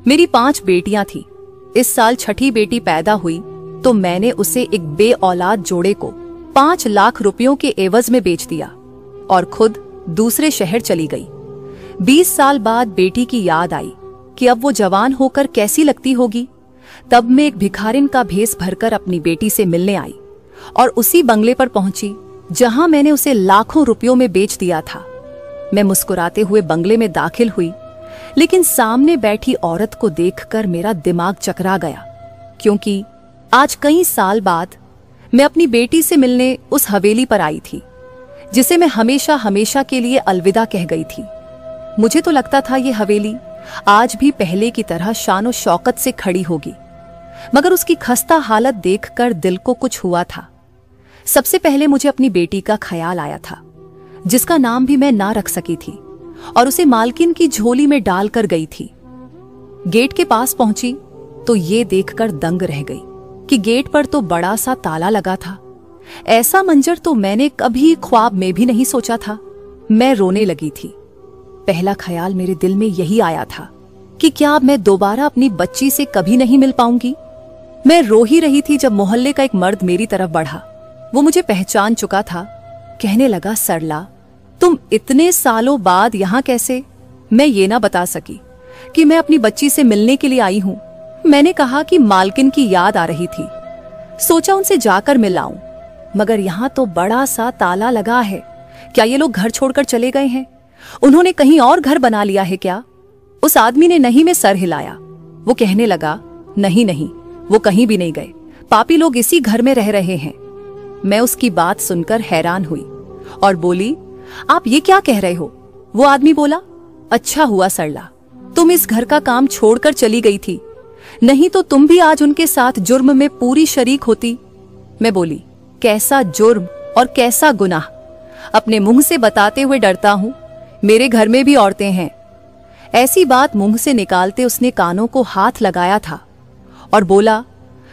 मेरी 5 बेटियां थी। इस साल छठी बेटी पैदा हुई तो मैंने उसे एक बे औलाद जोड़े को 5 लाख रुपयों के एवज में बेच दिया और खुद दूसरे शहर चली गई। 20 साल बाद बेटी की याद आई कि अब वो जवान होकर कैसी लगती होगी। तब मैं एक भिखारिन का भेस भरकर अपनी बेटी से मिलने आई और उसी बंगले पर पहुंची जहां मैंने उसे लाखों रुपयों में बेच दिया था। मैं मुस्कुराते हुए बंगले में दाखिल हुई, लेकिन सामने बैठी औरत को देखकर मेरा दिमाग चकरा गया, क्योंकि आज कई साल बाद मैं अपनी बेटी से मिलने उस हवेली पर आई थी जिसे मैं हमेशा हमेशा के लिए अलविदा कह गई थी। मुझे तो लगता था ये हवेली आज भी पहले की तरह शान और शौकत से खड़ी होगी, मगर उसकी खस्ता हालत देखकर दिल को कुछ हुआ था। सबसे पहले मुझे अपनी बेटी का ख्याल आया था, जिसका नाम भी मैं ना रख सकी थी, और उसे मालकिन की झोली में डालकर गई थी। गेट के पास पहुंची तो ये देखकर दंग रह गई कि गेट पर तो बड़ा सा ताला लगा था। ऐसा मंजर तो मैंने कभी ख्वाब में भी नहीं सोचा था। मैं रोने लगी थी। पहला ख्याल मेरे दिल में यही आया था कि क्या अब मैं दोबारा अपनी बच्ची से कभी नहीं मिल पाऊंगी। मैं रो ही रही थी जब मोहल्ले का एक मर्द मेरी तरफ बढ़ा। वो मुझे पहचान चुका था। कहने लगा, सरला, तुम इतने सालों बाद यहां कैसे? मैं ये ना बता सकी कि मैं अपनी बच्ची से मिलने के लिए आई हूं। मैंने कहा कि मालकिन की याद आ रही थी, सोचा उनसे जाकर मिल आऊं, मगर यहां तो बड़ा सा ताला लगा है। क्या ये लोग घर छोड़कर चले गए हैं? उन्होंने कहीं और घर बना लिया है क्या? उस आदमी ने नहीं में सर हिलाया। वो कहने लगा, नहीं नहीं, वो कहीं भी नहीं गए, पापी लोग इसी घर में रह रहे हैं। मैं उसकी बात सुनकर हैरान हुई और बोली, आप ये क्या कह रहे हो? वो आदमी बोला, अच्छा हुआ सरला, तुम इस घर का काम छोड़कर चली गई थी, नहीं तो तुम भी आज उनके साथ जुर्म में पूरी शरीक होती। मैं बोली, कैसा जुर्म और कैसा गुनाह? अपने मुंह से बताते हुए डरता हूं, मेरे घर में भी औरतें हैं। ऐसी बात मुंह से निकालते उसने कानों को हाथ लगाया था और बोला,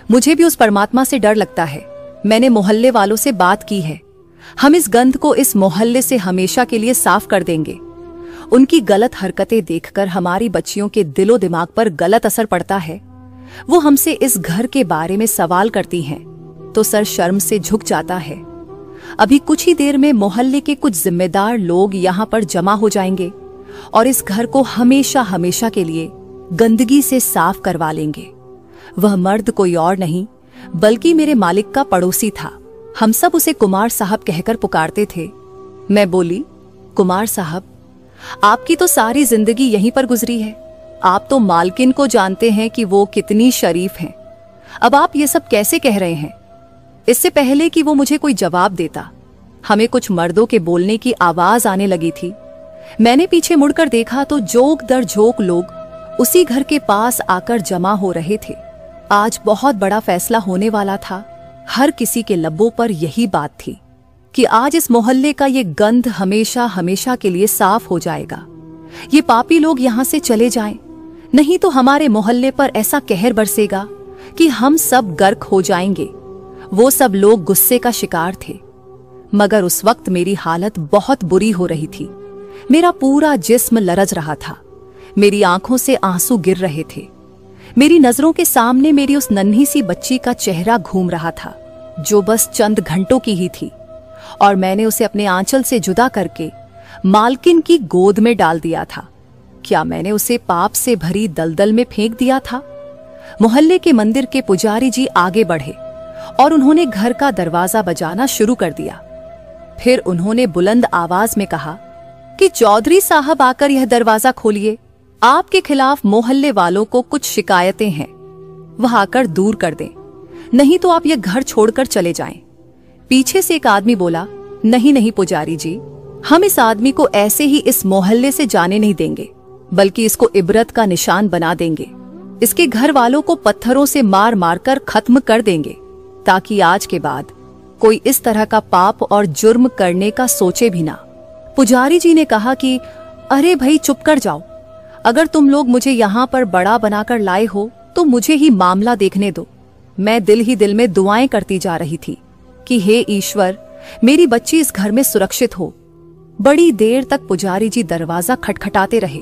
मुझे भी उस परमात्मा से डर लगता है। मैंने मोहल्ले वालों से बात की है, हम इस गंध को इस मोहल्ले से हमेशा के लिए साफ कर देंगे। उनकी गलत हरकतें देखकर हमारी बच्चियों के दिलो दिमाग पर गलत असर पड़ता है। वो हमसे इस घर के बारे में सवाल करती हैं तो सर शर्म से झुक जाता है। अभी कुछ ही देर में मोहल्ले के कुछ जिम्मेदार लोग यहाँ पर जमा हो जाएंगे और इस घर को हमेशा हमेशा के लिए गंदगी से साफ करवा लेंगे। वह मर्द कोई और नहीं बल्कि मेरे मालिक का पड़ोसी था। हम सब उसे कुमार साहब कहकर पुकारते थे। मैं बोली, कुमार साहब, आपकी तो सारी जिंदगी यहीं पर गुजरी है। आप तो मालकिन को जानते हैं कि वो कितनी शरीफ हैं। अब आप ये सब कैसे कह रहे हैं? इससे पहले कि वो मुझे कोई जवाब देता, हमें कुछ मर्दों के बोलने की आवाज आने लगी थी। मैंने पीछे मुड़कर देखा तो जोक दर जोक लोग उसी घर के पास आकर जमा हो रहे थे। आज बहुत बड़ा फैसला होने वाला था। हर किसी के लब्बों पर यही बात थी कि आज इस मोहल्ले का ये गंध हमेशा हमेशा के लिए साफ हो जाएगा। ये पापी लोग यहाँ से चले जाएं, नहीं तो हमारे मोहल्ले पर ऐसा कहर बरसेगा कि हम सब गर्क हो जाएंगे। वो सब लोग गुस्से का शिकार थे, मगर उस वक्त मेरी हालत बहुत बुरी हो रही थी। मेरा पूरा जिस्म लरज रहा था, मेरी आंखों से आंसू गिर रहे थे। मेरी नजरों के सामने मेरी उस नन्ही सी बच्ची का चेहरा घूम रहा था, जो बस चंद घंटों की ही थी, और मैंने उसे अपने आंचल से जुदा करके मालकिन की गोद में डाल दिया था। क्या मैंने उसे पाप से भरी दलदल में फेंक दिया था? मोहल्ले के मंदिर के पुजारी जी आगे बढ़े और उन्होंने घर का दरवाजा बजाना शुरू कर दिया। फिर उन्होंने बुलंद आवाज में कहा कि चौधरी साहब आकर यह दरवाजा खोलिए, आपके खिलाफ मोहल्ले वालों को कुछ शिकायतें हैं, वह आकर दूर कर दें, नहीं तो आप यह घर छोड़कर चले जाएं। पीछे से एक आदमी बोला, नहीं नहीं पुजारी जी, हम इस आदमी को ऐसे ही इस मोहल्ले से जाने नहीं देंगे, बल्कि इसको इबरत का निशान बना देंगे। इसके घर वालों को पत्थरों से मार मार कर खत्म कर देंगे, ताकि आज के बाद कोई इस तरह का पाप और जुर्म करने का सोचे भी ना। पुजारी जी ने कहा कि अरे भाई चुप कर जाओ, अगर तुम लोग मुझे यहाँ पर बड़ा बनाकर लाए हो तो मुझे ही मामला देखने दो। मैं दिल ही दिल में दुआएं करती जा रही थी कि हे ईश्वर, मेरी बच्ची इस घर में सुरक्षित हो। बड़ी देर तक पुजारी जी दरवाजा खटखटाते रहे,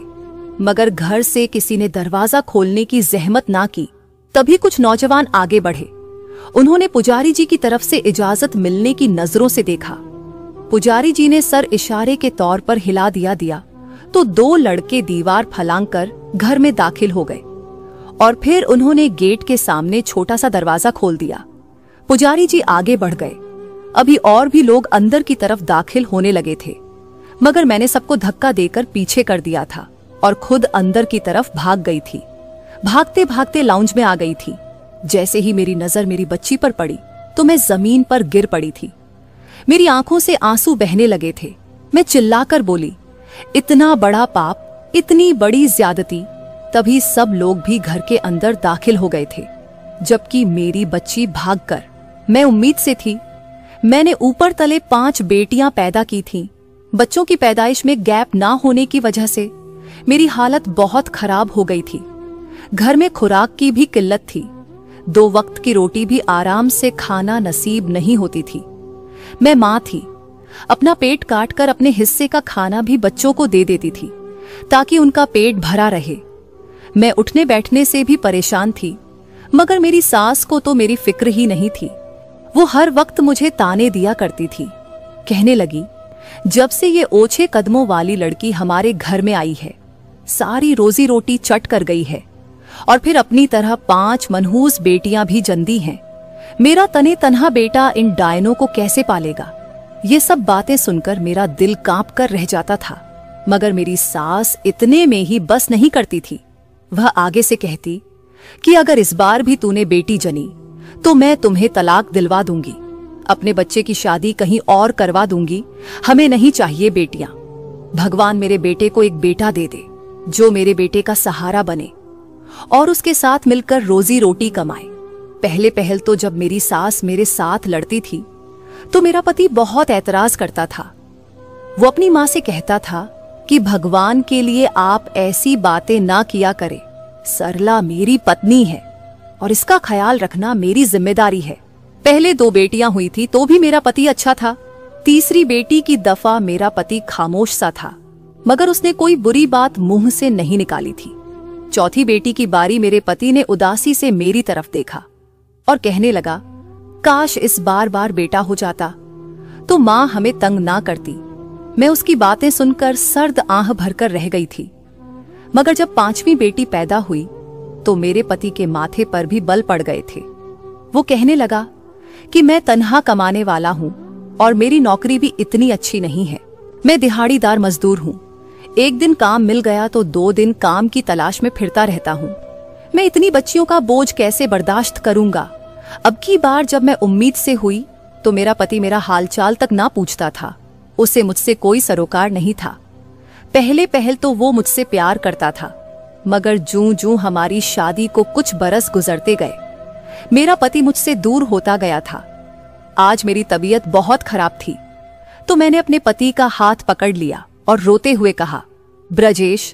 मगर घर से किसी ने दरवाजा खोलने की जहमत ना की। तभी कुछ नौजवान आगे बढ़े। उन्होंने पुजारी जी की तरफ से इजाजत मिलने की नजरों से देखा। पुजारी जी ने सर इशारे के तौर पर हिला दिया तो 2 लड़के दीवार फलांग कर घर में दाखिल हो गए और फिर उन्होंने गेट के सामने छोटा सा दरवाजा खोल दिया। पुजारी जी आगे बढ़ गए। अभी और भी लोग अंदर की तरफ दाखिल होने लगे थे, मगर मैंने सबको धक्का देकर पीछे कर दिया था और खुद अंदर की तरफ भाग गई थी। भागते भागते लाउंज में आ गई थी। जैसे ही मेरी नजर मेरी बच्ची पर पड़ी तो मैं जमीन पर गिर पड़ी थी। मेरी आंखों से आंसू बहने लगे थे। मैं चिल्लाकर बोली, इतना बड़ा पाप, इतनी बड़ी ज्यादती। तभी सब लोग भी घर के अंदर दाखिल हो गए थे, जबकि मेरी बच्ची भागकर, मैं उम्मीद से थी। मैंने ऊपर तले 5 बेटियां पैदा की थीं। बच्चों की पैदाइश में गैप ना होने की वजह से मेरी हालत बहुत खराब हो गई थी। घर में खुराक की भी किल्लत थी। 2 वक्त की रोटी भी आराम से खाना नसीब नहीं होती थी। मैं माँ थी। अपना पेट काटकर अपने हिस्से का खाना भी बच्चों को दे देती थी ताकि उनका पेट भरा रहे। मैं उठने बैठने से भी परेशान थी, मगर मेरी सास को तो मेरी फिक्र ही नहीं थी। वो हर वक्त मुझे ताने दिया करती थी। कहने लगी, जब से ये ओछे कदमों वाली लड़की हमारे घर में आई है, सारी रोजी रोटी चट कर गई है और फिर अपनी तरह 5 मनहूस बेटियां भी जंदी हैं। मेरा तने तन्हा बेटा इन डायनों को कैसे पालेगा? ये सब बातें सुनकर मेरा दिल कांप कर रह जाता था, मगर मेरी सास इतने में ही बस नहीं करती थी। वह आगे से कहती कि अगर इस बार भी तूने बेटी जनी तो मैं तुम्हें तलाक दिलवा दूंगी, अपने बच्चे की शादी कहीं और करवा दूंगी। हमें नहीं चाहिए बेटियां। भगवान मेरे बेटे को एक बेटा दे दे जो मेरे बेटे का सहारा बने और उसके साथ मिलकर रोजी रोटी कमाए। पहले पहल तो जब मेरी सास मेरे साथ लड़ती थी तो मेरा पति बहुत ऐतराज करता था। वो अपनी माँ से कहता था कि भगवान के लिए आप ऐसी बातें ना किया करे। सरला मेरी पत्नी है और इसका ख्याल रखना मेरी जिम्मेदारी है। पहले 2 बेटियां हुई थी तो भी मेरा पति अच्छा था। तीसरी बेटी की दफा मेरा पति खामोश सा था, मगर उसने कोई बुरी बात मुंह से नहीं निकाली थी। चौथी बेटी की बारी मेरे पति ने उदासी से मेरी तरफ देखा और कहने लगा, काश इस बार बेटा हो जाता तो माँ हमें तंग ना करती। मैं उसकी बातें सुनकर सर्द आह भरकर रह गई थी। मगर जब 5वीं बेटी पैदा हुई तो मेरे पति के माथे पर भी बल पड़ गए थे। वो कहने लगा कि मैं तन्हा कमाने वाला हूँ और मेरी नौकरी भी इतनी अच्छी नहीं है। मैं दिहाड़ीदार मजदूर हूँ। एक दिन काम मिल गया तो 2 दिन काम की तलाश में फिरता रहता हूँ। मैं इतनी बच्चियों का बोझ कैसे बर्दाश्त करूंगा? अब की बार जब मैं उम्मीद से हुई तो मेरा पति मेरा हालचाल तक ना पूछता था। उसे मुझसे कोई सरोकार नहीं था। पहले पहल तो वो मुझसे प्यार करता था, मगर जूं जूं हमारी शादी को कुछ बरस गुजरते गए मेरा पति मुझसे दूर होता गया था। आज मेरी तबीयत बहुत खराब थी तो मैंने अपने पति का हाथ पकड़ लिया और रोते हुए कहा, ब्रजेश,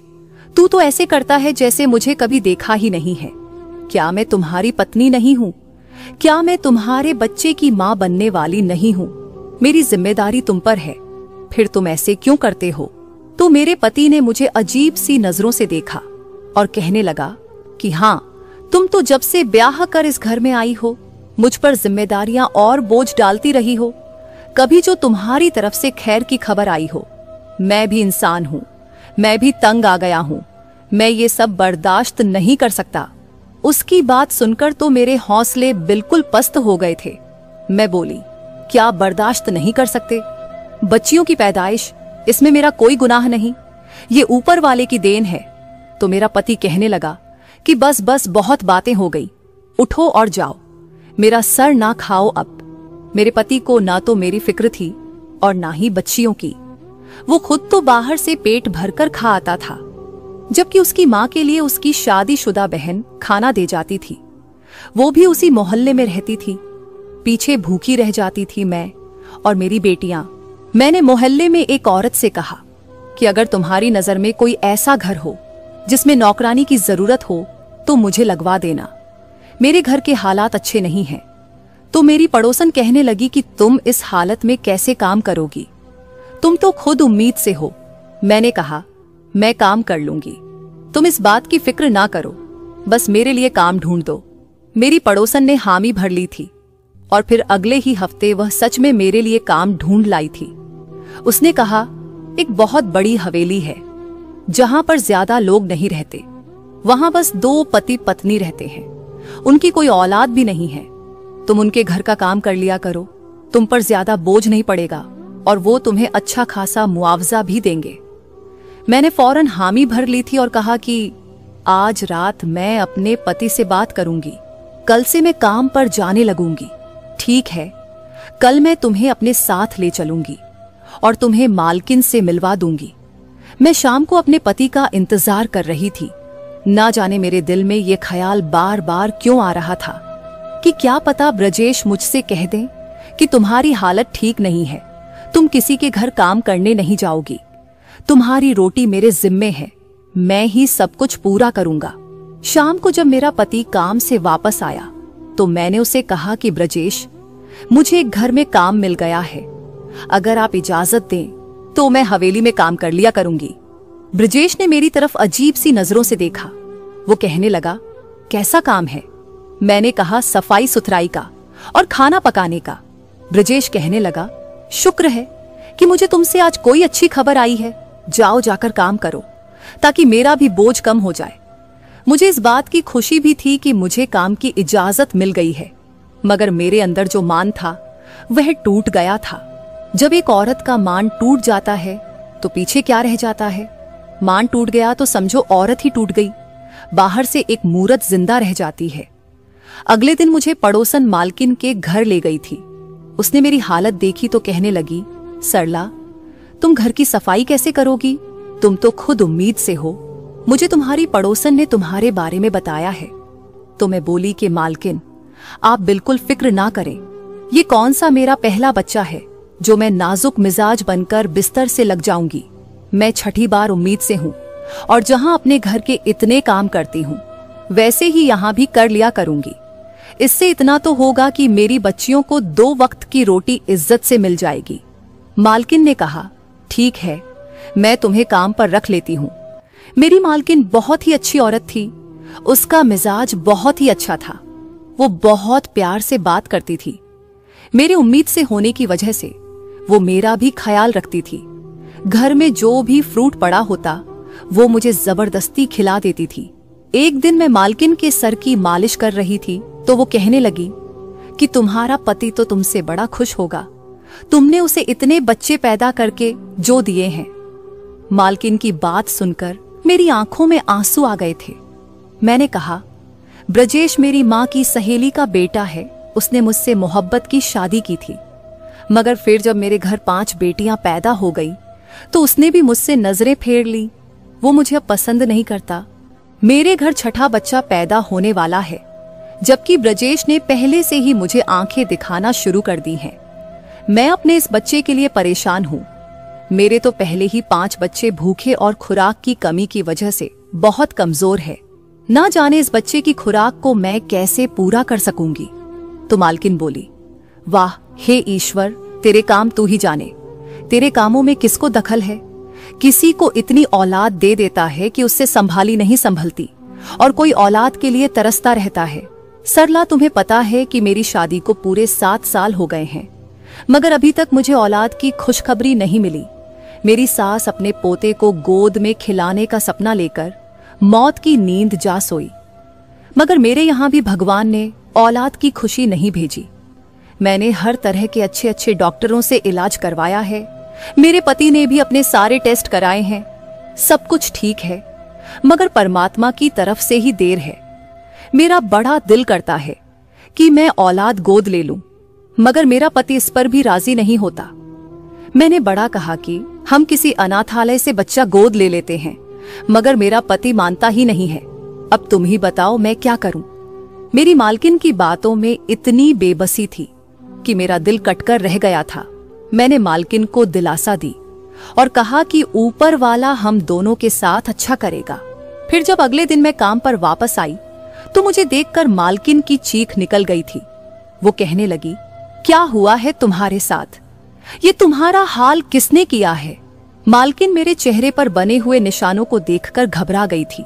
तू तो ऐसे करता है जैसे मुझे कभी देखा ही नहीं है। क्या मैं तुम्हारी पत्नी नहीं हूँ? क्या मैं तुम्हारे बच्चे की माँ बनने वाली नहीं हूँ? मेरी जिम्मेदारी तुम पर है, फिर तुम ऐसे क्यों करते हो? तो मेरे पति ने मुझे अजीब सी नजरों से देखा और कहने लगा कि हाँ, तुम तो जब से ब्याह कर इस घर में आई हो मुझ पर जिम्मेदारियां और बोझ डालती रही हो। कभी जो तुम्हारी तरफ से खैर की खबर आई हो। मैं भी इंसान हूँ, मैं भी तंग आ गया हूँ। मैं ये सब बर्दाश्त नहीं कर सकता। उसकी बात सुनकर तो मेरे हौसले बिल्कुल पस्त हो गए थे। मैं बोली, क्या बर्दाश्त नहीं कर सकते? बच्चियों की पैदाइश, इसमें मेरा कोई गुनाह नहीं, ये ऊपर वाले की देन है। तो मेरा पति कहने लगा कि बस बस बहुत बातें हो गई, उठो और जाओ, मेरा सर ना खाओ अब। मेरे पति को ना तो मेरी फिक्र थी और ना ही बच्चियों की। वो खुद तो बाहर से पेट भरकर खा आता था, जबकि उसकी माँ के लिए उसकी शादीशुदा बहन खाना दे जाती थी। वो भी उसी मोहल्ले में रहती थी। पीछे भूखी रह जाती थी मैं और मेरी बेटियां। मैंने मोहल्ले में एक औरत से कहा कि अगर तुम्हारी नजर में कोई ऐसा घर हो जिसमें नौकरानी की जरूरत हो तो मुझे लगवा देना। मेरे घर के हालात अच्छे नहीं हैं। तो मेरी पड़ोसन कहने लगी कि तुम इस हालत में कैसे काम करोगी? तुम तो खुद उम्मीद से हो। मैंने कहा, मैं काम कर लूंगी। तुम इस बात की फिक्र ना करो, बस मेरे लिए काम ढूंढ दो। मेरी पड़ोसन ने हामी भर ली थी और फिर अगले ही हफ्ते वह सच में मेरे लिए काम ढूंढ लाई थी। उसने कहा, एक बहुत बड़ी हवेली है जहां पर ज्यादा लोग नहीं रहते। वहां बस 2 पति पत्नी रहते हैं। उनकी कोई औलाद भी नहीं है। तुम उनके घर का काम कर लिया करो, तुम पर ज्यादा बोझ नहीं पड़ेगा और वो तुम्हें अच्छा खासा मुआवजा भी देंगे। मैंने फौरन हामी भर ली थी और कहा कि आज रात मैं अपने पति से बात करूंगी, कल से मैं काम पर जाने लगूंगी। ठीक है, कल मैं तुम्हें अपने साथ ले चलूंगी और तुम्हें मालकिन से मिलवा दूंगी। मैं शाम को अपने पति का इंतजार कर रही थी। ना जाने मेरे दिल में ये ख्याल बार बार क्यों आ रहा था कि क्या पता ब्रजेश मुझसे कह दें कि तुम्हारी हालत ठीक नहीं है, तुम किसी के घर काम करने नहीं जाओगी, तुम्हारी रोटी मेरे जिम्मे है, मैं ही सब कुछ पूरा करूंगा। शाम को जब मेरा पति काम से वापस आया तो मैंने उसे कहा कि ब्रजेश, मुझे एक घर में काम मिल गया है, अगर आप इजाजत दें तो मैं हवेली में काम कर लिया करूंगी। ब्रजेश ने मेरी तरफ अजीब सी नजरों से देखा। वो कहने लगा, कैसा काम है? मैंने कहा, सफाई सुथराई का और खाना पकाने का। ब्रजेश कहने लगा, शुक्र है कि मुझे तुमसे आज कोई अच्छी खबर आई है, जाओ जाकर काम करो ताकि मेरा भी बोझ कम हो जाए। मुझे इस बात की खुशी भी थी कि मुझे काम की इजाजत मिल गई है, मगर मेरे अंदर जो मान था वह टूट गया था। जब एक औरत का मान टूट जाता है तो पीछे क्या रह जाता है? मान टूट गया तो समझो औरत ही टूट गई, बाहर से एक मूरत जिंदा रह जाती है। अगले दिन मुझे पड़ोसन मालकिन के घर ले गई थी। उसने मेरी हालत देखी तो कहने लगी, सरला, तुम घर की सफाई कैसे करोगी? तुम तो खुद उम्मीद से हो। मुझे तुम्हारी पड़ोसन ने तुम्हारे बारे में बताया है। तो मैं बोली कि मालकिन, आप बिल्कुल फिक्र ना करें, ये कौन सा मेरा पहला बच्चा है जो मैं नाजुक मिजाज बनकर बिस्तर से लग जाऊंगी। मैं छठी बार उम्मीद से हूं और जहां अपने घर के इतने काम करती हूं वैसे ही यहां भी कर लिया करूंगी। इससे इतना तो होगा कि मेरी बच्चियों को 2 वक्त की रोटी इज्जत से मिल जाएगी। मालकिन ने कहा, ठीक है, मैं तुम्हें काम पर रख लेती हूं। मेरी मालकिन बहुत ही अच्छी औरत थी। उसका मिजाज बहुत ही अच्छा था। वो बहुत प्यार से बात करती थी। मेरे उम्मीद से होने की वजह से वो मेरा भी ख्याल रखती थी। घर में जो भी फ्रूट पड़ा होता वो मुझे जबरदस्ती खिला देती थी। एक दिन मैं मालकिन के सर की मालिश कर रही थी तो वो कहने लगी कि तुम्हारा पति तो तुमसे बड़ा खुश होगा, तुमने उसे इतने बच्चे पैदा करके जो दिए हैं। मालकिन की बात सुनकर मेरी आंखों में आंसू आ गए थे। मैंने कहा, ब्रजेश मेरी माँ की सहेली का बेटा है, उसने मुझसे मोहब्बत की शादी की थी, मगर फिर जब मेरे घर 5 बेटियां पैदा हो गई तो उसने भी मुझसे नजरें फेर ली। वो मुझे अब पसंद नहीं करता। मेरे घर छठा बच्चा पैदा होने वाला है, जबकि ब्रजेश ने पहले से ही मुझे आंखें दिखाना शुरू कर दी हैं। मैं अपने इस बच्चे के लिए परेशान हूँ। मेरे तो पहले ही 5 बच्चे भूखे और खुराक की कमी की वजह से बहुत कमजोर है। ना जाने इस बच्चे की खुराक को मैं कैसे पूरा कर सकूंगी। तो मालकिन बोली, वाह हे ईश्वर, तेरे काम तू ही जाने। तेरे कामों में किसको दखल है? किसी को इतनी औलाद दे देता है कि उससे संभाली नहीं संभलती और कोई औलाद के लिए तरसता रहता है। सरला, तुम्हें पता है कि मेरी शादी को पूरे 7 साल हो गए हैं, मगर अभी तक मुझे औलाद की खुशखबरी नहीं मिली। मेरी सास अपने पोते को गोद में खिलाने का सपना लेकर मौत की नींद जा सोई, मगर मेरे यहां भी भगवान ने औलाद की खुशी नहीं भेजी। मैंने हर तरह के अच्छे अच्छे डॉक्टरों से इलाज करवाया है। मेरे पति ने भी अपने सारे टेस्ट कराए हैं। सब कुछ ठीक है, मगर परमात्मा की तरफ से ही देर है। मेरा बड़ा दिल करता है कि मैं औलाद गोद ले लूं, मगर मेरा पति इस पर भी राजी नहीं होता। मैंने बड़ा कहा कि हम किसी अनाथालय से बच्चा गोद ले लेते हैं, मगर मेरा पति मानता ही नहीं है। अब तुम ही बताओ मैं क्या करूं। मेरी मालकिन की बातों में इतनी बेबसी थी कि मेरा दिल कटकर रह गया था। मैंने मालकिन को दिलासा दी और कहा कि ऊपर वाला हम दोनों के साथ अच्छा करेगा। फिर जब अगले दिन मैं काम पर वापस आई तो मुझे देखकर मालकिन की चीख निकल गई थी। वो कहने लगी, क्या हुआ है तुम्हारे साथ? ये तुम्हारा हाल किसने किया है? मालकिन मेरे चेहरे पर बने हुए निशानों को देखकर घबरा गई थी।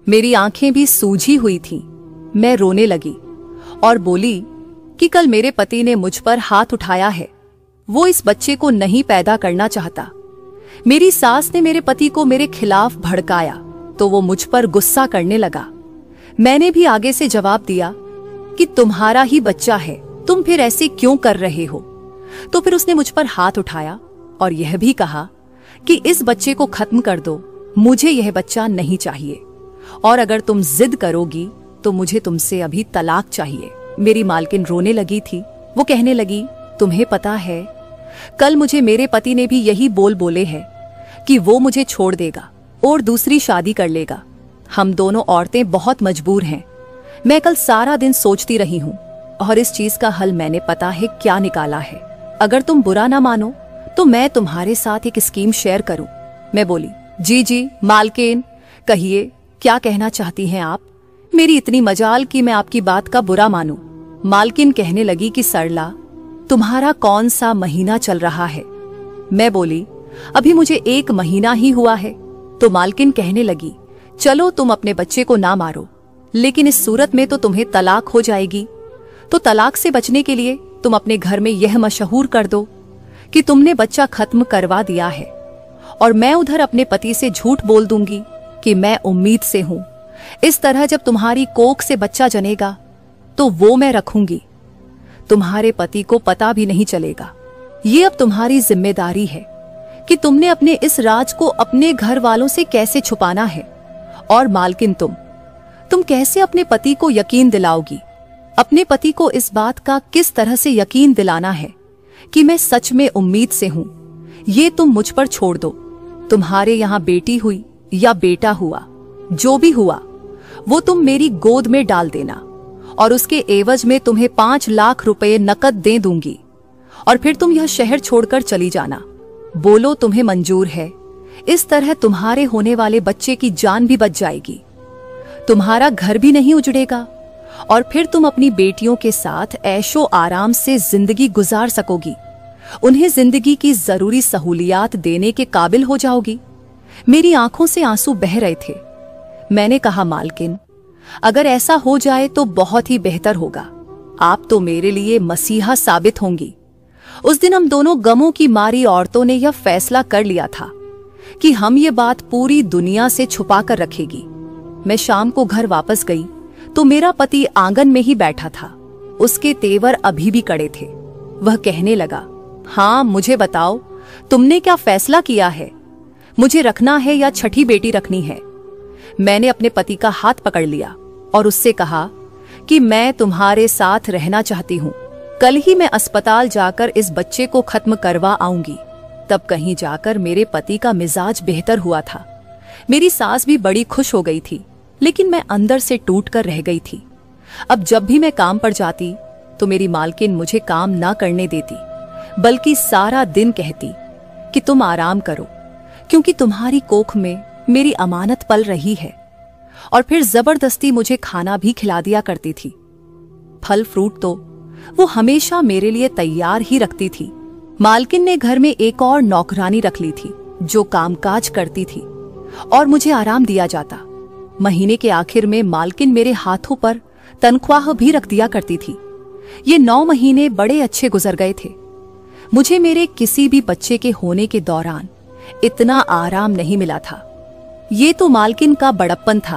मेरी आंखें भी सूजी हुई थीं। मैं रोने लगी और बोली कि कल मेरे पति ने मुझ पर हाथ उठाया है। वो इस बच्चे को नहीं पैदा करना चाहता। मेरी सास ने मेरे पति को मेरे खिलाफ भड़काया तो वो मुझ पर गुस्सा करने लगा। मैंने भी आगे से जवाब दिया कि तुम्हारा ही बच्चा है, तुम फिर ऐसे क्यों कर रहे हो। तो फिर उसने मुझ पर हाथ उठाया और यह भी कहा कि इस बच्चे को खत्म कर दो, मुझे यह बच्चा नहीं चाहिए, और अगर तुम जिद करोगी तो मुझे तुमसे अभी तलाक चाहिए। मेरी मालकिन रोने लगी थी। वो कहने लगी, तुम्हें पता है कल मुझे मेरे पति ने भी यही बोले हैं कि वो मुझे छोड़ देगा और दूसरी शादी कर लेगा। हम दोनों औरतें बहुत मजबूर हैं। मैं कल सारा दिन सोचती रही हूँ और इस चीज का हल मैंने पता है क्या निकाला है। अगर तुम बुरा ना मानो तो मैं तुम्हारे साथ एक स्कीम शेयर करूं। मैं बोली, जी मालकिन, कहिए क्या कहना चाहती हैं आप। मेरी इतनी मजाल कि मैं आपकी बात का बुरा मानूं। मालकिन कहने लगी कि सरला, तुम्हारा कौन सा महीना चल रहा है। मैं बोली, अभी मुझे 1 महीना ही हुआ है। तो मालकिन कहने लगी, चलो तुम अपने बच्चे को ना मारो, लेकिन इस सूरत में तो तुम्हें तलाक हो जाएगी। तो तलाक से बचने के लिए तुम अपने घर में यह मशहूर कर दो कि तुमने बच्चा खत्म करवा दिया है, और मैं उधर अपने पति से झूठ बोल दूंगी कि मैं उम्मीद से हूं। इस तरह जब तुम्हारी कोख से बच्चा जनेगा तो वो मैं रखूंगी। तुम्हारे पति को पता भी नहीं चलेगा। ये अब तुम्हारी जिम्मेदारी है कि तुमने अपने इस राज को अपने घर वालों से कैसे छुपाना है। और मालकिन, तुम कैसे अपने पति को यकीन दिलाओगी। अपने पति को इस बात का किस तरह से यकीन दिलाना है कि मैं सच में उम्मीद से हूं। ये तुम मुझ पर छोड़ दो। तुम्हारे यहां बेटी हुई या बेटा हुआ, जो भी हुआ वो तुम मेरी गोद में डाल देना, और उसके एवज में तुम्हें 5 लाख रुपए नकद दे दूंगी, और फिर तुम यह शहर छोड़कर चली जाना। बोलो तुम्हें मंजूर है। इस तरह तुम्हारे होने वाले बच्चे की जान भी बच जाएगी, तुम्हारा घर भी नहीं उजड़ेगा, और फिर तुम अपनी बेटियों के साथ ऐशो आराम से जिंदगी गुजार सकोगी। उन्हें जिंदगी की जरूरी सहूलियात देने के काबिल हो जाओगी। मेरी आंखों से आंसू बह रहे थे। मैंने कहा, मालकिन, अगर ऐसा हो जाए तो बहुत ही बेहतर होगा। आप तो मेरे लिए मसीहा साबित होंगी। उस दिन हम दोनों गमों की मारी औरतों ने यह फैसला कर लिया था कि हम ये बात पूरी दुनिया से छुपा कर रखेगी। मैं शाम को घर वापस गई तो मेरा पति आंगन में ही बैठा था। उसके तेवर अभी भी कड़े थे। वह कहने लगा, हाँ मुझे बताओ, तुमने क्या फैसला किया है। मुझे रखना है या छठी बेटी रखनी है। मैंने अपने पति का हाथ पकड़ लिया और उससे कहा कि मैं तुम्हारे साथ रहना चाहती हूँ। कल ही मैं अस्पताल जाकर इस बच्चे को खत्म करवा आऊंगी। तब कहीं जाकर मेरे पति का मिजाज बेहतर हुआ था। मेरी सास भी बड़ी खुश हो गई थी, लेकिन मैं अंदर से टूट कर रह गई थी। अब जब भी मैं काम पर जाती तो मेरी मालकिन मुझे काम ना करने देती, बल्कि सारा दिन कहती कि तुम आराम करो, क्योंकि तुम्हारी कोख में मेरी अमानत पल रही है। और फिर जबरदस्ती मुझे खाना भी खिला दिया करती थी। फल फ्रूट तो वो हमेशा मेरे लिए तैयार ही रखती थी। मालकिन ने घर में एक और नौकरानी रख ली थी जो कामकाज करती थी और मुझे आराम दिया जाता। महीने के आखिर में मालकिन मेरे हाथों पर तनख्वाह भी रख दिया करती थी। ये 9 महीने बड़े अच्छे गुजर गए थे। मुझे मेरे किसी भी बच्चे के होने के दौरान इतना आराम नहीं मिला था। ये तो मालकिन का बड़प्पन था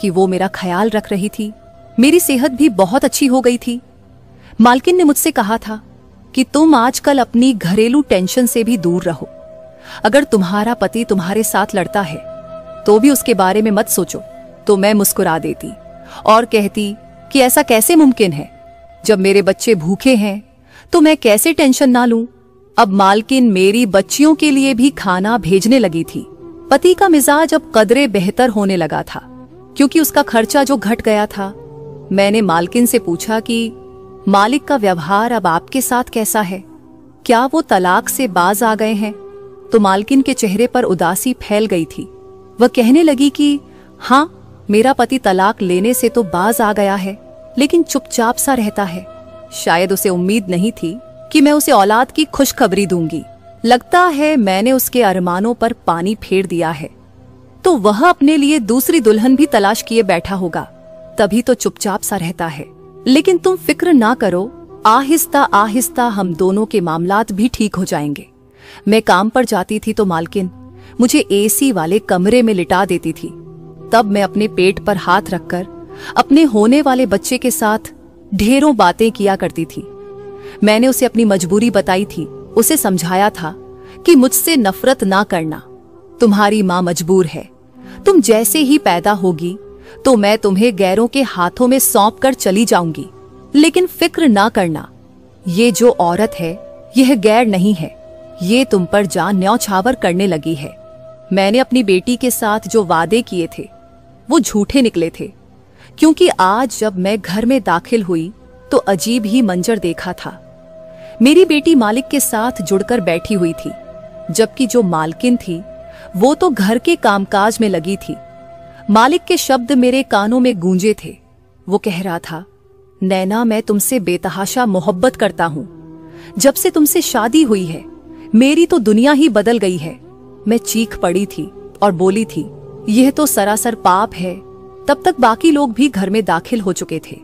कि वो मेरा ख्याल रख रही थी। मेरी सेहत भी बहुत अच्छी हो गई थी। मालकिन ने मुझसे कहा था कि तुम आजकल अपनी घरेलू टेंशन से भी दूर रहो। अगर तुम्हारा पति तुम्हारे साथ लड़ता है तो भी उसके बारे में मत सोचो। तो मैं मुस्कुरा देती और कहती कि ऐसा कैसे मुमकिन है, जब मेरे बच्चे भूखे हैं तो मैं कैसे टेंशन ना लूं। अब मालकिन मेरी बच्चियों के लिए भी खाना भेजने लगी थी। पति का मिजाज अब कदरे बेहतर होने लगा था, क्योंकि उसका खर्चा जो घट गया था। मैंने मालकिन से पूछा कि मालिक का व्यवहार अब आपके साथ कैसा है, क्या वो तलाक से बाज आ गए हैं। तो मालकिन के चेहरे पर उदासी फैल गई थी। वह कहने लगी कि हाँ, मेरा पति तलाक लेने से तो बाज आ गया है, लेकिन चुपचाप सा रहता है। शायद उसे उम्मीद नहीं थी कि मैं उसे औलाद की खुशखबरी दूंगी। लगता है मैंने उसके अरमानों पर पानी फेर दिया है। तो वह अपने लिए दूसरी दुल्हन भी तलाश किए बैठा होगा, तभी तो चुपचाप सा रहता है। लेकिन तुम फिक्र ना करो, आहिस्ता आहिस्ता हम दोनों के मामलात भी ठीक हो जाएंगे। मैं काम पर जाती थी तो मालकिन मुझे एसी वाले कमरे में लिटा देती थी। तब मैं अपने पेट पर हाथ रखकर अपने होने वाले बच्चे के साथ ढेरों बातें किया करती थी। मैंने उसे अपनी मजबूरी बताई थी, उसे समझाया था कि मुझसे नफरत ना करना, तुम्हारी मां मजबूर है। तुम जैसे ही पैदा होगी तो मैं तुम्हें गैरों के हाथों में सौंप कर चली जाऊंगी, लेकिन फिक्र ना करना, ये जो औरत है यह गैर नहीं है, ये तुम पर जान न्यौछावर करने लगी है। मैंने अपनी बेटी के साथ जो वादे किए थे वो झूठे निकले थे, क्योंकि आज जब मैं घर में दाखिल हुई तो अजीब ही मंजर देखा था। मेरी बेटी मालिक के साथ जुड़कर बैठी हुई थी, जबकि जो मालकिन थी वो तो घर के कामकाज में लगी थी। मालिक के शब्द मेरे कानों में गूंजे थे। वो कह रहा था, नैना मैं तुमसे बेतहाशा मोहब्बत करता हूं। जब से तुमसे शादी हुई है मेरी तो दुनिया ही बदल गई है। मैं चीख पड़ी थी और बोली थी, यह तो सरासर पाप है। तब तक बाकी लोग भी घर में दाखिल हो चुके थे।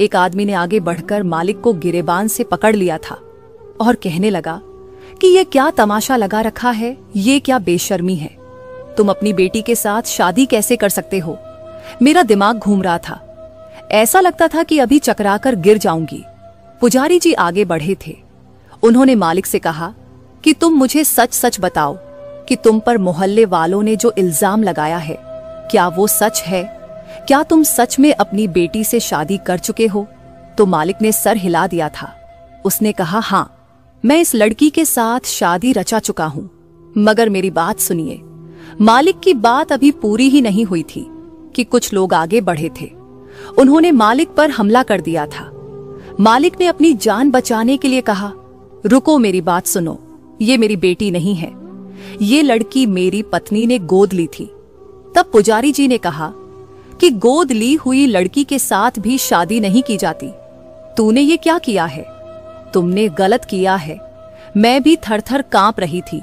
एक आदमी ने आगे बढ़कर मालिक को गिरेबान से पकड़ लिया था और कहने लगा कि यह क्या तमाशा लगा रखा है, ये क्या बेशर्मी है, तुम अपनी बेटी के साथ शादी कैसे कर सकते हो। मेरा दिमाग घूम रहा था, ऐसा लगता था कि अभी चकराकर गिर जाऊंगी। पुजारी जी आगे बढ़े थे। उन्होंने मालिक से कहा कि तुम मुझे सच सच बताओ कि तुम पर मोहल्ले वालों ने जो इल्जाम लगाया है क्या वो सच है? क्या तुम सच में अपनी बेटी से शादी कर चुके हो? तो मालिक ने सर हिला दिया था। उसने कहा, हाँ, मैं इस लड़की के साथ शादी रचा चुका हूं। मगर मेरी बात सुनिए। मालिक की बात अभी पूरी ही नहीं हुई थी कि कुछ लोग आगे बढ़े थे। उन्होंने मालिक पर हमला कर दिया था। मालिक ने अपनी जान बचाने के लिए कहा, रुको, मेरी बात सुनो, ये मेरी बेटी नहीं है, ये लड़की मेरी पत्नी ने गोद ली थी। तब पुजारी जी ने कहा कि गोद ली हुई लड़की के साथ भी शादी नहीं की जाती। तूने ये क्या किया है? तुमने गलत किया है। मैं भी थर-थर कांप रही थी,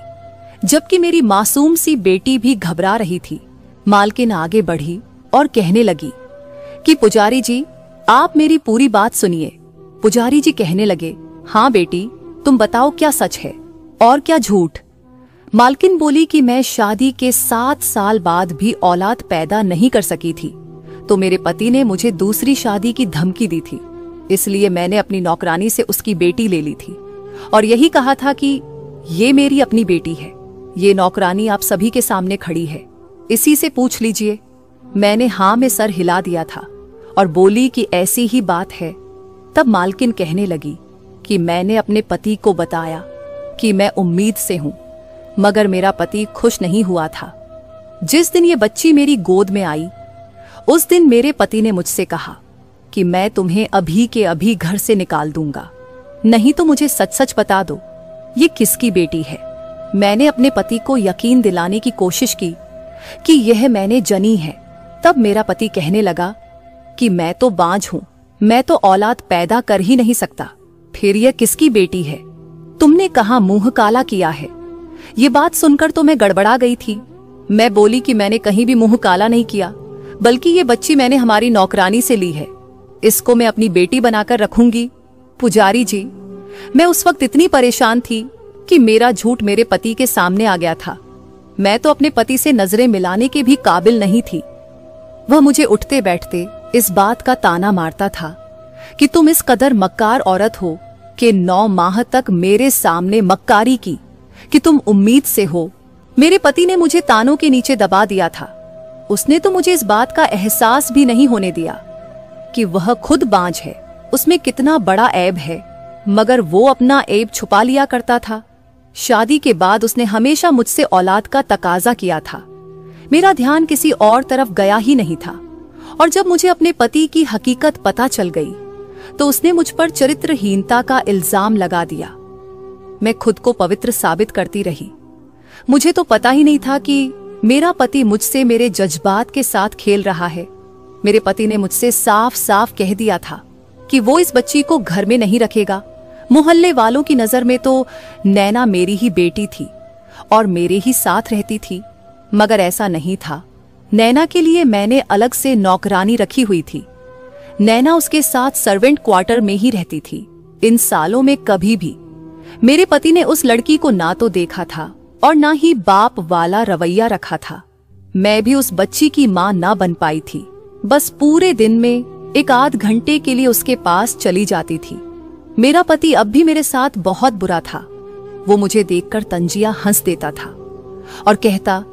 जबकि मेरी मासूम सी बेटी भी घबरा रही थी। मालकिन आगे बढ़ी और कहने लगी कि पुजारी जी, आप मेरी पूरी बात सुनिए। पुजारी जी कहने लगे, हाँ बेटी, तुम बताओ क्या सच है और क्या झूठ। मालकिन बोली कि मैं शादी के 7 साल बाद भी औलाद पैदा नहीं कर सकी थी, तो मेरे पति ने मुझे दूसरी शादी की धमकी दी थी। इसलिए मैंने अपनी नौकरानी से उसकी बेटी ले ली थी और यही कहा था कि ये मेरी अपनी बेटी है। ये नौकरानी आप सभी के सामने खड़ी है, इसी से पूछ लीजिए। मैंने हाँ में सर हिला दिया था और बोली कि ऐसी ही बात है। तब मालकिन कहने लगी कि मैंने अपने पति को बताया कि मैं उम्मीद से हूं, मगर मेरा पति खुश नहीं हुआ था। जिस दिन ये बच्ची मेरी गोद में आई उस दिन मेरे पति ने मुझसे कहा कि मैं तुम्हें अभी के अभी घर से निकाल दूंगा, नहीं तो मुझे सच सच बता दो ये किसकी बेटी है। मैंने अपने पति को यकीन दिलाने की कोशिश की कि यह मैंने जनी है। तब मेरा पति कहने लगा कि मैं तो बांझ हूं, मैं तो औलाद पैदा कर ही नहीं सकता, फिर यह किसकी बेटी है? तुमने कहां मुंह काला किया है? ये बात सुनकर तो मैं गड़बड़ा गई थी। मैं बोली कि मैंने कहीं भी मुंह काला नहीं किया, बल्कि ये बच्ची मैंने हमारी नौकरानी से ली है, इसको मैं अपनी बेटी बनाकर रखूंगी। पुजारी जी, मैं उस वक्त इतनी परेशान थी कि मेरा झूठ मेरे पति के सामने आ गया था। मैं तो अपने पति से नजरें मिलाने के भी काबिल नहीं थी। वह मुझे उठते बैठते इस बात का ताना मारता था कि तुम इस कदर मक्कार औरत हो कि 9 माह तक मेरे सामने मक्कारी की कि तुम उम्मीद से हो। मेरे पति ने मुझे तानों के नीचे दबा दिया था। उसने तो मुझे इस बात का एहसास भी नहीं होने दिया कि वह खुद बांझ है, उसमें कितना बड़ा ऐब है, मगर वो अपना ऐब छुपा लिया करता था। शादी के बाद उसने हमेशा मुझसे औलाद का तकाजा किया था। मेरा ध्यान किसी और तरफ गया ही नहीं था, और जब मुझे अपने पति की हकीकत पता चल गई तो उसने मुझ पर चरित्रहीनता का इल्जाम लगा दिया। मैं खुद को पवित्र साबित करती रही। मुझे तो पता ही नहीं था कि मेरा पति मुझसे मेरे जज्बात के साथ खेल रहा है। मेरे पति ने मुझसे साफ साफ कह दिया था कि वो इस बच्ची को घर में नहीं रखेगा। मोहल्ले वालों की नजर में तो नैना मेरी ही बेटी थी और मेरे ही साथ रहती थी, मगर ऐसा नहीं था। नैना के लिए मैंने अलग से नौकरानी रखी हुई थी। नैना उसके साथ सर्वेंट क्वार्टर में ही रहती थी। इन सालों में कभी भी मेरे पति ने उस लड़की को ना तो देखा था और ना ही बाप वाला रवैया रखा था। मैं भी उस बच्ची की मां ना बन पाई थी। बस पूरे दिन में एक आध घंटे के लिए उसके पास चली जाती थी। मेरा पति अब भी मेरे साथ बहुत बुरा था। वो मुझे देखकर तंजिया हंस देता था और कहता,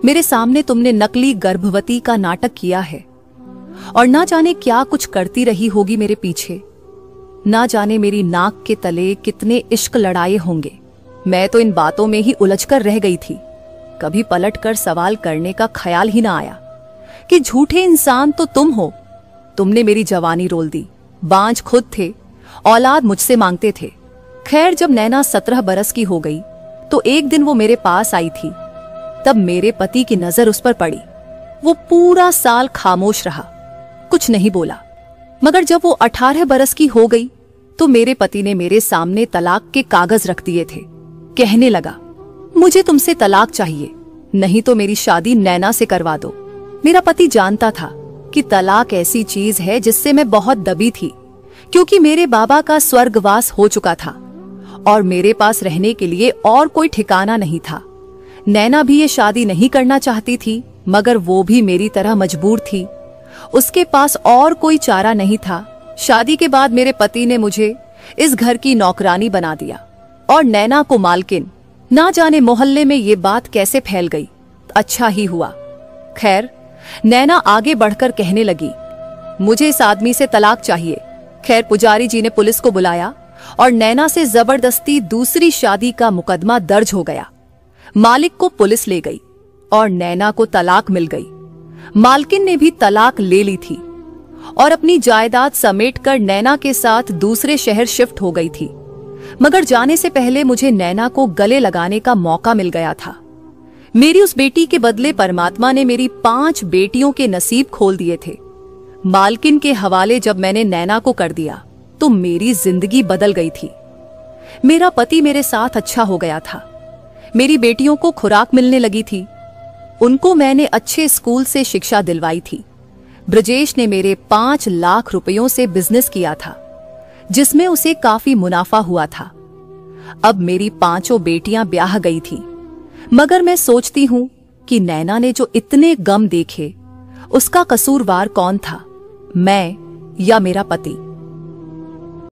मेरे सामने तुमने नकली गर्भवती का नाटक किया है और ना जाने क्या कुछ करती रही होगी मेरे पीछे। ना जाने मेरी नाक के तले कितने इश्क लड़ाए होंगे। मैं तो इन बातों में ही उलझकर रह गई थी। कभी पलटकर सवाल करने का ख्याल ही ना आया कि झूठे इंसान तो तुम हो। तुमने मेरी जवानी रोल दी। बांझ खुद थे, औलाद मुझसे मांगते थे। खैर, जब नैना 17 बरस की हो गई तो एक दिन वो मेरे पास आई थी। तब मेरे पति की नजर उस पर पड़ी। वो पूरा साल खामोश रहा, कुछ नहीं बोला। मगर जब वो 18 बरस की हो गई तो मेरे पति ने मेरे सामने तलाक के कागज रख दिए थे। कहने लगा, मुझे तुमसे तलाक चाहिए, नहीं तो मेरी शादी नैना से करवा दो। मेरा पति जानता था कि तलाक ऐसी चीज है जिससे मैं बहुत दबी थी, क्योंकि मेरे बाबा का स्वर्गवास हो चुका था और मेरे पास रहने के लिए और कोई ठिकाना नहीं था। नैना भी ये शादी नहीं करना चाहती थी, मगर वो भी मेरी तरह मजबूर थी। उसके पास और कोई चारा नहीं था। शादी के बाद मेरे पति ने मुझे इस घर की नौकरानी बना दिया और नैना को मालकिन। ना जाने मोहल्ले में ये बात कैसे फैल गई। अच्छा ही हुआ। खैर, नैना आगे बढ़कर कहने लगी, मुझे इस आदमी से तलाक चाहिए। खैर, पुजारी जी ने पुलिस को बुलाया और नैना से जबरदस्ती दूसरी शादी का मुकदमा दर्ज हो गया। मालिक को पुलिस ले गई और नैना को तलाक मिल गई। मालकिन ने भी तलाक ले ली थी और अपनी जायदाद समेटकर नैना के साथ दूसरे शहर शिफ्ट हो गई थी। मगर जाने से पहले मुझे नैना को गले लगाने का मौका मिल गया था। मेरी उस बेटी के बदले परमात्मा ने मेरी 5 बेटियों के नसीब खोल दिए थे। मालकिन के हवाले जब मैंने नैना को कर दिया तो मेरी जिंदगी बदल गई थी। मेरा पति मेरे साथ अच्छा हो गया था। मेरी बेटियों को खुराक मिलने लगी थी। उनको मैंने अच्छे स्कूल से शिक्षा दिलवाई थी। ब्रजेश ने मेरे 5 लाख रुपयों से बिजनेस किया था, जिसमें उसे काफी मुनाफा हुआ था। अब मेरी 5 बेटियां ब्याह गई थी। मगर मैं सोचती हूं कि नैना ने जो इतने गम देखे, उसका कसूरवार कौन था, मैं या मेरा पति।